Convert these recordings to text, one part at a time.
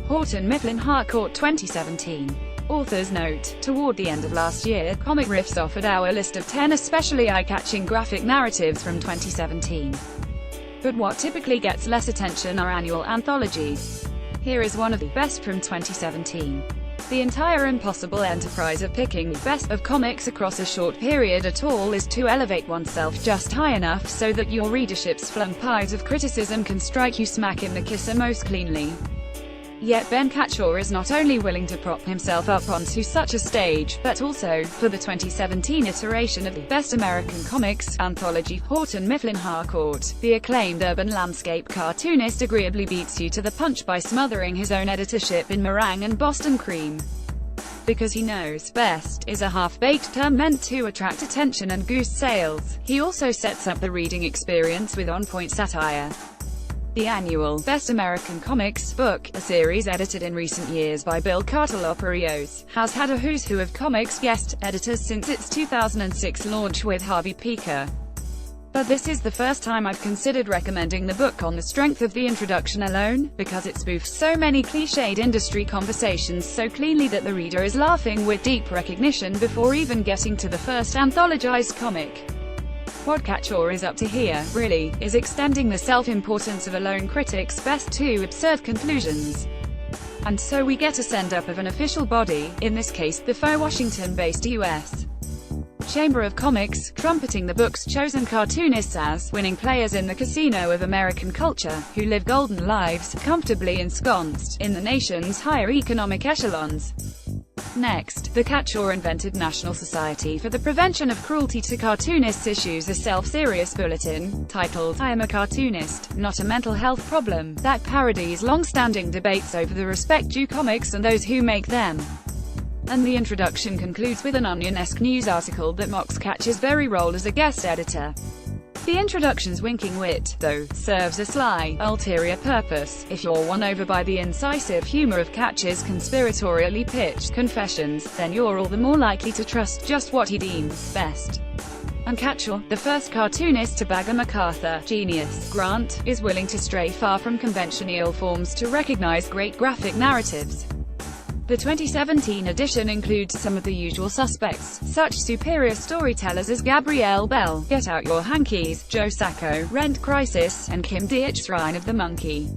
Houghton Mifflin Harcourt 2017. Author's note: toward the end of last year, Comic Riffs offered our list of 10 especially eye-catching graphic narratives from 2017. But what typically gets less attention are annual anthologies. Here is one of the best from 2017. The entire impossible enterprise of picking the best of comics across a short period at all is to elevate oneself just high enough so that your readership's flung pies of criticism can strike you smack in the kisser most cleanly. Yet Ben Catchor is not only willing to prop himself up onto such a stage, but also, for the 2017 iteration of the Best American Comics anthology, Houghton Mifflin Harcourt, the acclaimed urban landscape cartoonist agreeably beats you to the punch by smothering his own editorship in meringue and Boston cream. Because he knows best is a half-baked term meant to attract attention and goose sales, he also sets up the reading experience with on-point satire. The annual Best American Comics book, a series edited in recent years by Bill Carteloperios, has had a who's who of comics guest editors since its 2006 launch with Harvey Pekar. But this is the first time I've considered recommending the book on the strength of the introduction alone, because it spoofs so many cliched industry conversations so cleanly that the reader is laughing with deep recognition before even getting to the first anthologized comic. What Catchor is up to here, really, is extending the self-importance of a lone critic's best to absurd conclusions. And so we get a send-up of an official body, in this case, the faux Washington-based U.S. Chamber of Comics, trumpeting the book's chosen cartoonists as winning players in the casino of American culture, who live golden lives, comfortably ensconced in the nation's higher economic echelons. Next, the Catchor invented National Society for the Prevention of Cruelty to Cartoonists issues a self-serious bulletin, titled, I Am a Cartoonist, Not a Mental Health Problem, that parodies long-standing debates over the respect due comics and those who make them. And the introduction concludes with an Onion-esque news article that mocks Catchor's very role as a guest editor. The introduction's winking wit, though, serves a sly, ulterior purpose. If you're won over by the incisive humor of Catchor's conspiratorially pitched confessions, then you're all the more likely to trust just what he deems best. And Catchor, the first cartoonist to bag a MacArthur Genius grant, is willing to stray far from conventional forms to recognize great graphic narratives. The 2017 edition includes some of the usual suspects, such superior storytellers as Gabrielle Bell, Get Out Your Hankies, Joe Sacco, Rent Crisis, and Kim Deitch's Shrine of the Monkey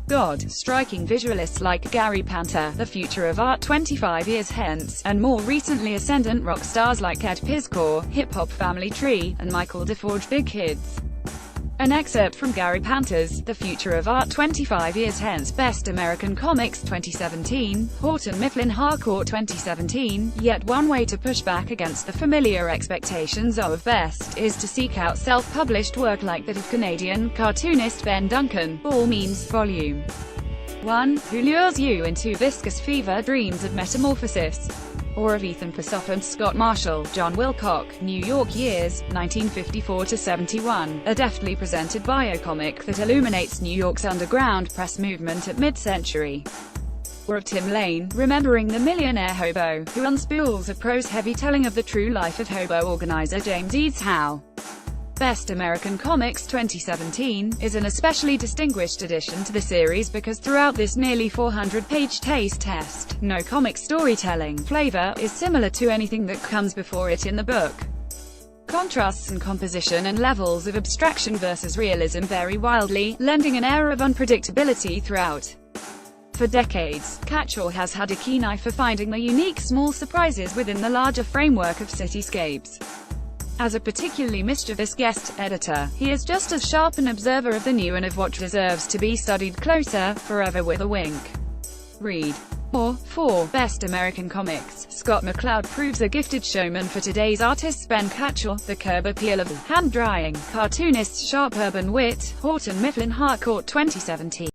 God, striking visualists like Gary Panter, The Future of Art 25 Years Hence, and more recently ascendant rock stars like Ed Piskor, Hip Hop Family Tree, and Michael DeForge Big Kids. An excerpt from Gary Panter's The Future of Art 25 Years Hence Best American Comics 2017, Houghton Mifflin Harcourt 2017, yet one way to push back against the familiar expectations of best is to seek out self-published work like that of Canadian cartoonist Ben Duncan, All Means, Volume 1, who lures you into viscous fever dreams of metamorphosis. Or of Ethan Passoff and Scott Marshall, John Wilcock, New York Years, 1954–71, a deftly presented biocomic that illuminates New York's underground press movement at mid-century. Or of Tim Lane, Remembering the Millionaire Hobo, who unspools a prose-heavy telling of the true life of hobo organizer James Eads Howe. Best American Comics 2017 is an especially distinguished addition to the series because throughout this nearly 400-page taste test, no comic storytelling flavor is similar to anything that comes before it in the book. Contrasts in composition and levels of abstraction versus realism vary wildly, lending an air of unpredictability throughout. For decades, Catchor has had a keen eye for finding the unique small surprises within the larger framework of cityscapes. As a particularly mischievous guest editor, he is just as sharp an observer of the new and of what deserves to be studied closer, forever with a wink. Read more. For Best American Comics, Scott McCloud proves a gifted showman for today's artists. Ben Catchor, the curb appeal of the hand-drying cartoonist's sharp urban wit, Houghton Mifflin Harcourt 2017.